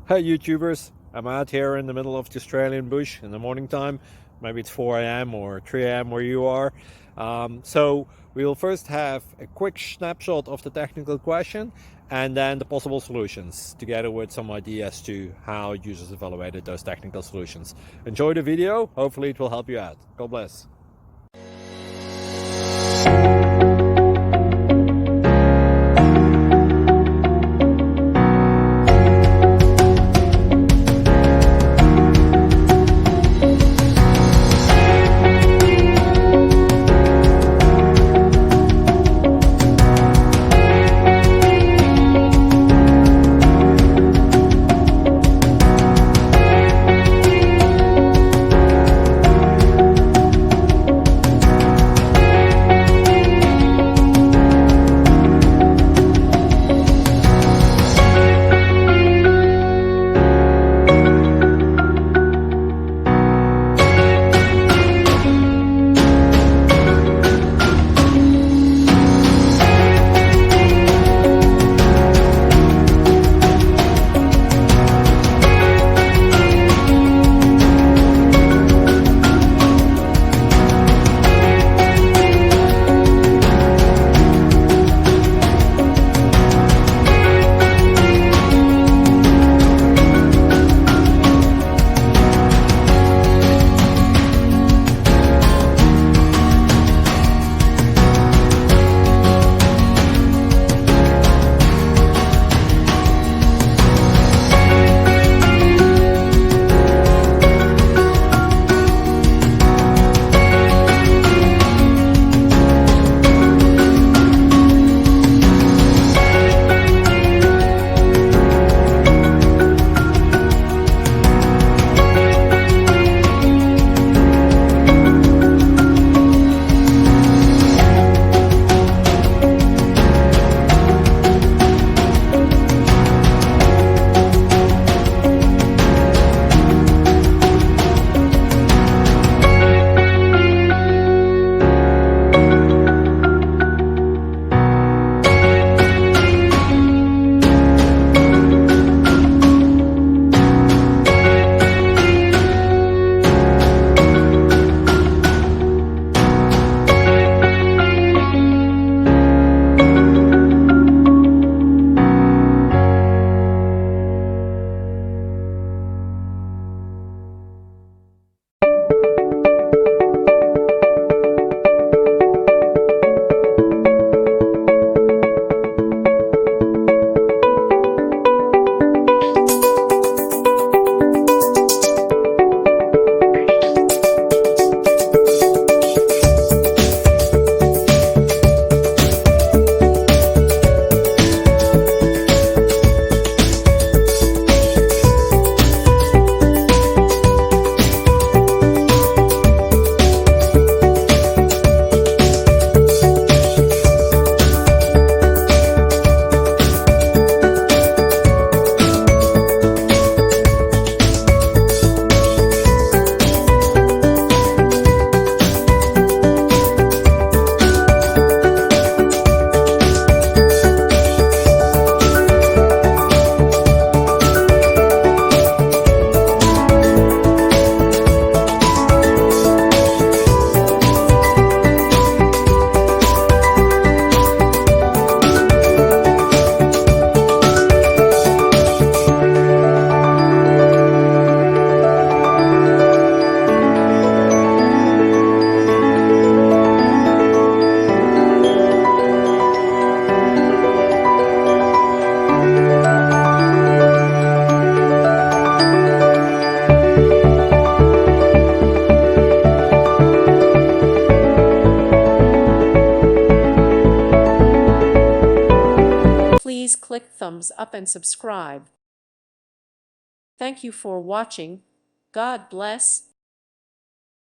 Hey YouTubers, I'm out here in the middle of the Australian bush in the morning time. Maybe it's 4 a.m. or 3 a.m. where you are. So we'll first have a quick snapshot of the technical question and then the possible solutions, together with some ideas to how users evaluated those technical solutions. Enjoy the video, hopefully it will help you out. God bless. Please click thumbs up and subscribe. Thank you for watching. God bless.